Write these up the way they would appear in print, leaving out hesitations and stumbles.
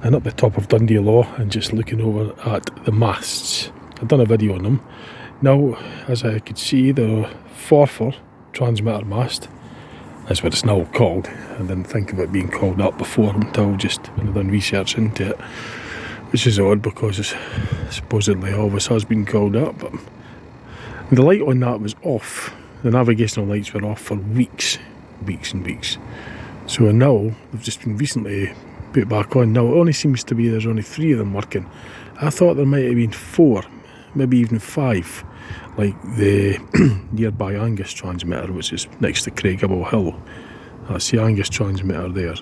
and up the top of Dundee Law and just looking over at the masts. I've done a video on them. Now, as I could see, the Forfar Transmitter mast, that's what it's now called. I didn't think of it being called that before until just when I've done research into it, which is odd because it's supposedly always has been called that, but the light on that was off. The navigational lights were off for weeks and weeks. So now they've just been recently put back on. Now it only seems to be there's only 3 of them working. I thought there might have been 4, maybe even 5, like the nearby Angus transmitter, which is next to Craigaville Hill. That's the Angus transmitter there.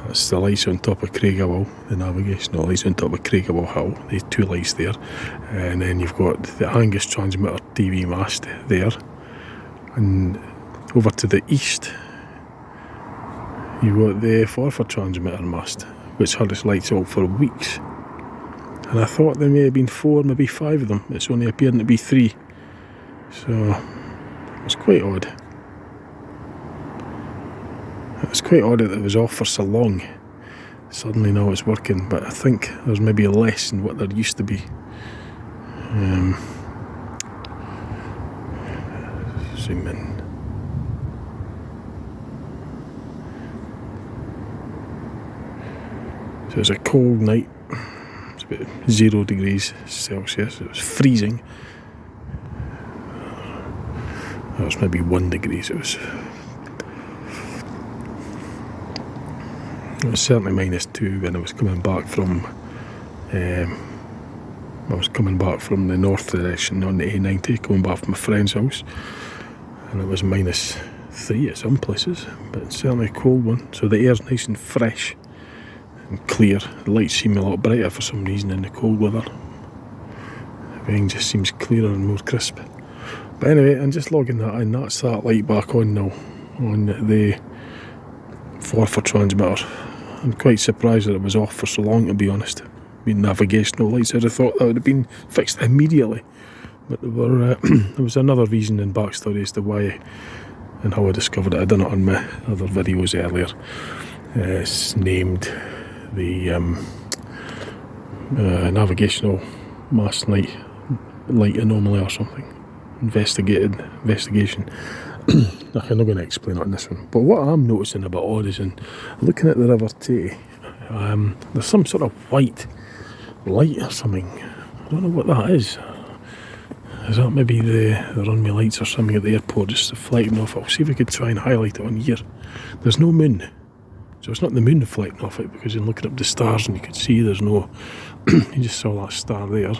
That's the lights on top of Craigaville, the navigational lights on top of Craigaville Hill, the 2 lights there. And then you've got the Angus transmitter TV mast there. And over to the east, you've got the Forfar Transmitter mast, which had its lights out for weeks. And I thought there may have been 4, maybe 5 of them. It's only appearing to be 3. So, it's quite odd. It's quite odd that it was off for so long. Suddenly now it's working, but I think there's maybe less than what there used to be. Zoom in. So it's a cold night. It's about 0 degrees Celsius. It was freezing. It was maybe 1 degree. It was certainly -2 when I was coming back from. I was coming back from the north direction on the A90, coming back from my friend's house, and it was -3 at some places, but it's certainly a cold one. So the air's nice and fresh and clear. The lights seem a lot brighter for some reason in the cold weather. Everything just seems clearer and more crisp. But anyway, I'm just logging that in. That's that light back on now on the Forfar Transmitter. I'm quite surprised that it was off for so long, to be honest. I mean, navigational lights, I'd have thought that would have been fixed immediately. But there were there was another reason and backstory as to why and how I discovered it. I'd done it on my other videos earlier. It's named the navigational mast light anomaly or something. Investigation. I'm not going to explain it on this one. But what I'm noticing a bit odd is in looking at the River Tay, there's some sort of white light or something. I don't know what that is. Is that maybe the runway lights or something at the airport just reflecting off it? I'll see if I could try and highlight it on here. There's no moon. So it's not the moon reflecting off it, because you're looking up the stars and you could see there's no... you just saw that star there.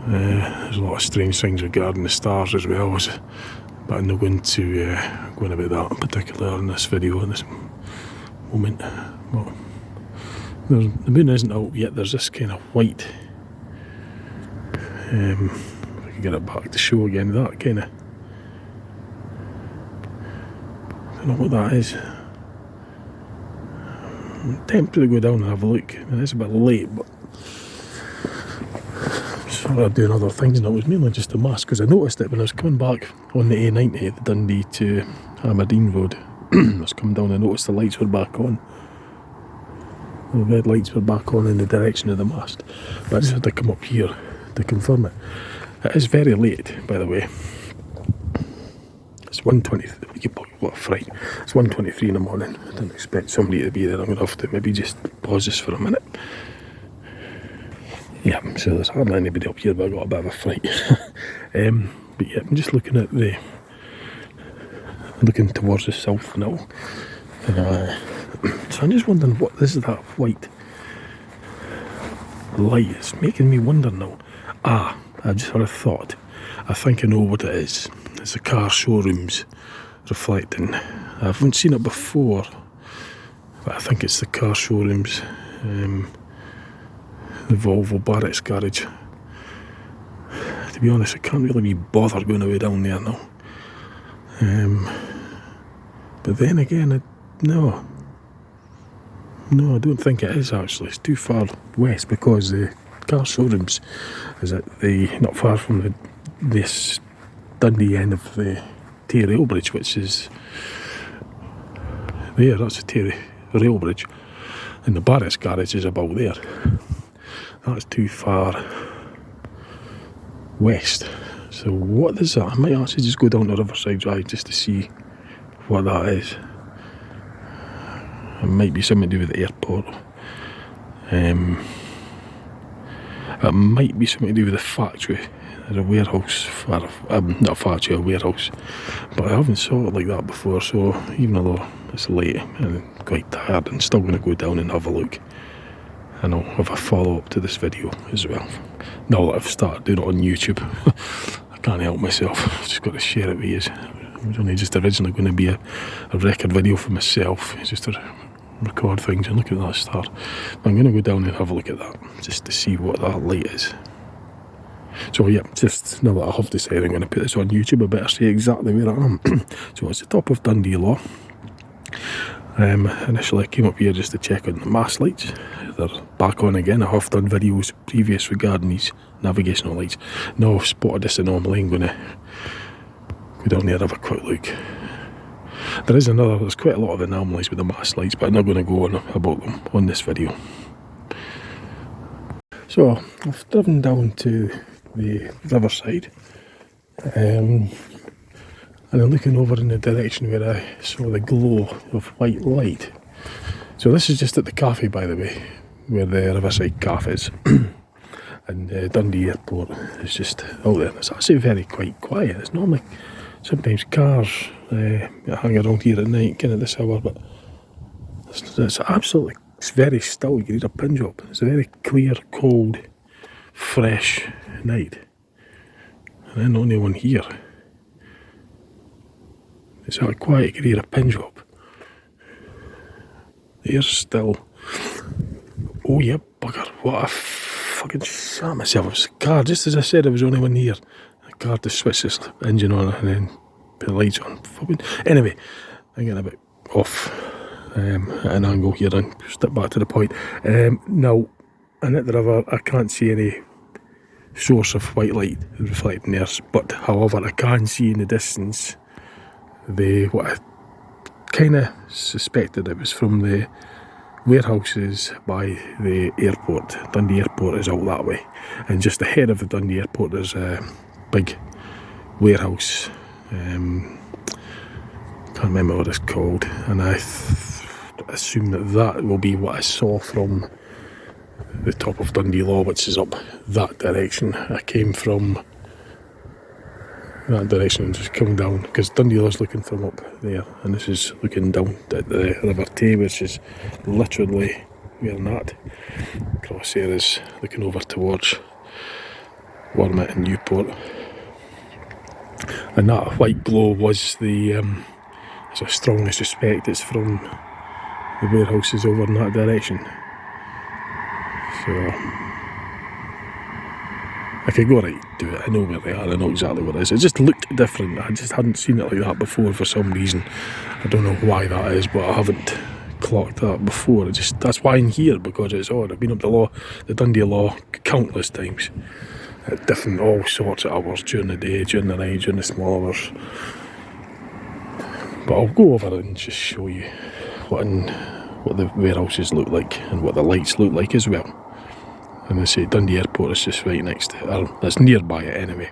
There's a lot of strange things regarding the stars as well, but I'm not going to go on about that in particular in this video, in this moment. Well, the moon isn't out yet. There's this kind of white, if I can get it back to show again, that kind of, I don't know what that is. I'm tempted to go down and have a look. I mean, it's a bit late, but sort of doing other things, and it was mainly just the mast, because I noticed it when I was coming back on the A90, the Dundee to Aberdeen road. I was coming down and noticed the lights were back on. The red lights were back on in the direction of the mast, but I just had to come up here to confirm it. It is very late, by the way. It's 1:23. What a fright! It's 1:23 in the morning. I didn't expect somebody to be there. I'm going to have to maybe just pause this for a minute. Yeah, so there's hardly anybody up here, but I got a bit of a fright. But yeah, I'm just looking at looking towards the south now. So I'm just wondering what is that white light? It's making me wonder now. I just had a thought. I think I know what it is. It's the car showrooms reflecting. I haven't seen it before, but I think it's the car showrooms. The Volvo Barrett's garage. To be honest, I can't really be bothered going away down there now. But then again, no, I don't think it is actually. It's too far west, because the car showrooms is at not far from this Dundee end of the Tay rail bridge, which is there. That's the Tay rail bridge. And the Barrett's garage is about there. That's too far west. So what is that? I might actually just go down to Riverside Drive just to see what that is. It might be something to do with the airport. It might be something to do with the factory. There's a warehouse, not a factory, a warehouse. But I haven't saw it like that before, so even though it's late and quite tired, I'm still going to go down and have a look. And I'll have a follow-up to this video as well. Now that I've started doing it on YouTube, I can't help myself. I've just got to share it with you. It was only just originally going to be a record video for myself, just to record things and look at that star. But I'm going to go down and have a look at that, just to see what that light is. So yeah, just now that I have decided I'm going to put this on YouTube, I better say exactly where I am. So it's the top of Dundee Law. Initially I came up here just to check on the mast lights. They're back on again. I have done videos previous regarding these navigational lights. Now I've spotted this anomaly, I'm going to go down there and have a quick look. There's quite a lot of anomalies with the mast lights, but I'm not going to go on about them on this video. So I've driven down to the riverside, and I'm looking over in the direction where I saw the glow of white light. So this is just at the cafe, by the way, where the Riverside Cafe is. And Dundee Airport is just out there. It's actually quite quiet. It's normally sometimes cars hang around here at night, kind of this hour, but it's very still. You can hear a pin drop. It's a very clear, cold, fresh night. And then the only one here. It's that quiet, you can hear a pin drop. The air's still. Oh yeah, bugger, what a fucking shot myself. It was a car, just as I said, there was only one here. The car just switched this engine on and then put the lights on. Fucking. Anyway, I'm getting a bit off at an angle here and step back to the point. Now, in the river, I can't see any source of white light reflecting there, but however, I can see in the distance what I kind of suspected it was from the warehouses by the airport. Dundee Airport is out that way, and just ahead of the Dundee Airport there's a big warehouse. Can't remember what it's called, and I assume that will be what I saw from the top of Dundee Law, which is up that direction. I came from that direction and just come down, because Dundee Law's looking from up there, and this is looking down at the River Tay, which is literally where I'm at. Across there is looking over towards Wormit and Newport. And that white glow was as I strongly suspect it's from the warehouses over in that direction. So I could go right to it, I know where they are, I know exactly what it is. It just looked different, I just hadn't seen it like that before for some reason. I don't know why that is, but I haven't clocked that before. That's why I'm here, because it's odd. I've been up the Dundee Law countless times at different, all sorts of hours during the day, during the night, during the small hours. But I'll go over and just show you what the warehouses look like and what the lights look like as well. And I say Dundee Airport is just right next to it, or it's nearby it anyway.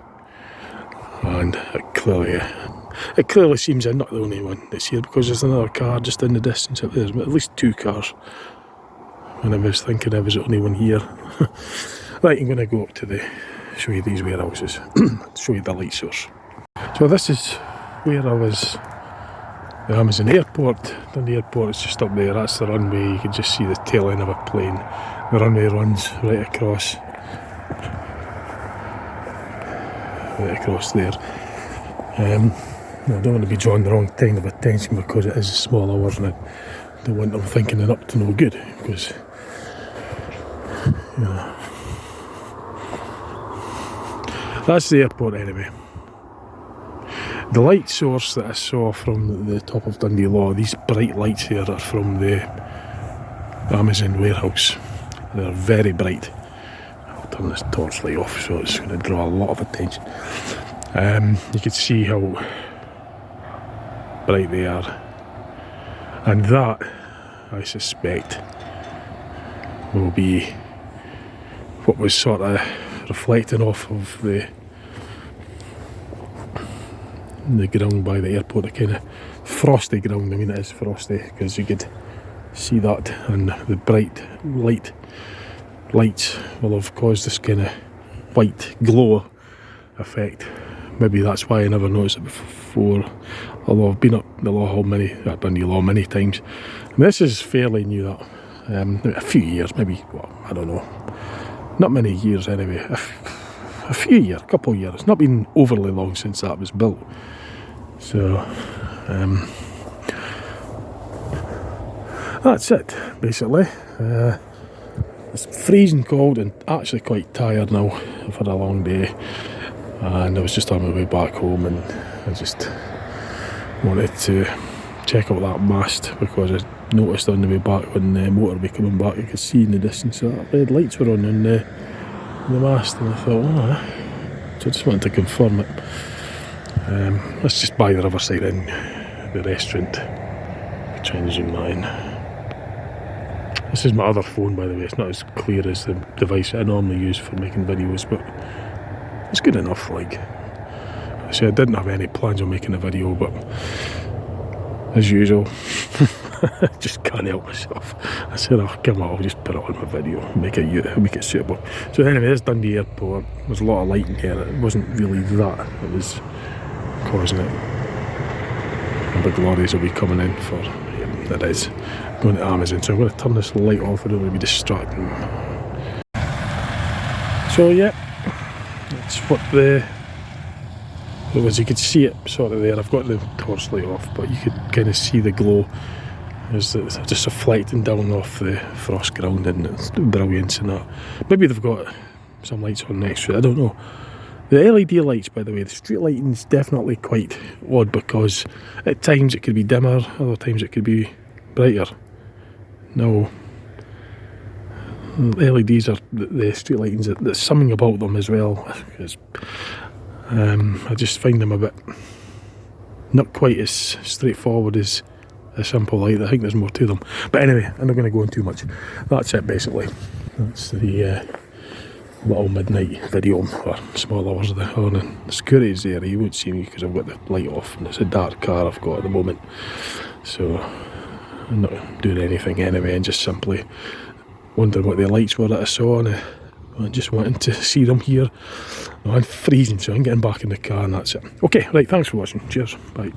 And it clearly seems I'm not the only one that's here, because there's another car just in the distance up there. There's at least two cars. And I was thinking I was the only one here. Right, I'm going to go up to show you these warehouses, show you the light source. So this is where I was. The Amazon Airport, Dundee Airport is just up there. That's the runway. You can just see the tail end of a plane. The runway runs right across there. I don't want to be drawing the wrong kind of attention, because it is small hours and I don't want them thinking they're up to no good, because that's the airport anyway. The light source that I saw from the top of Dundee Law, these bright lights here, are from the Amazon warehouse. They're very bright. I'll turn this torchlight off, so it's going to draw a lot of attention. You can see how bright they are. And that, I suspect, will be what was sort of reflecting off of the ground by the airport, the kind of frosty ground. I mean, it is frosty because you could see that, and the bright lights will have caused this kind of white glow effect. Maybe that's why I never noticed it before, although I've been up the Loch many times. And this is fairly new, that a few years, maybe, well, I don't know, not many years anyway, a few years, a couple of years. It's not been overly long since that was built. So that's it basically. It's freezing cold and actually quite tired now. I've had a long day, and I was just on my way back home, and I just wanted to check out that mast because I noticed on the way back when the motorway coming back, I could see in the distance that red lights were on the mast, and I thought, oh, so I just wanted to confirm it. Let's just by the riverside in the restaurant. Try and zoom that in. This is my other phone, by the way. It's not as clear as the device I normally use for making videos, but it's good enough. Like I said, I didn't have any plans on making a video, but as usual, I just can't help myself. I said, oh, come on, I'll just put it on my video, make it suitable. So anyway, this Dundee Airport, there's a lot of lighting here. It wasn't really that that was causing it. And big lorries will be coming in for, that is, going to Amazon. So I'm going to turn this light off, I don't want to be distracting. So yeah, that's what as you could see it sort of there. I've got the torch light off, but you could kind of see the glow as it's just reflecting down off the frost ground, and it's brilliant and that. Maybe they've got some lights on next to it, I don't know. The LED lights, by the way, the street lighting is definitely quite odd, because at times it could be dimmer, other times it could be brighter. Now, LEDs are the street lightings, there's something about them as well. I just find them a bit not quite as straightforward as a simple light. I think there's more to them. But anyway, I'm not going to go on too much. That's it basically. That's the little midnight video, or small hours of the morning. The security's there, you won't see me because I've got the light off, and it's a dark car I've got at the moment. So I'm not doing anything anyway, and just simply wondering what the lights were that I saw, and I just wanted to see them here. I'm freezing, so I'm getting back in the car, and that's it. Okay, right, thanks for watching. Cheers, bye.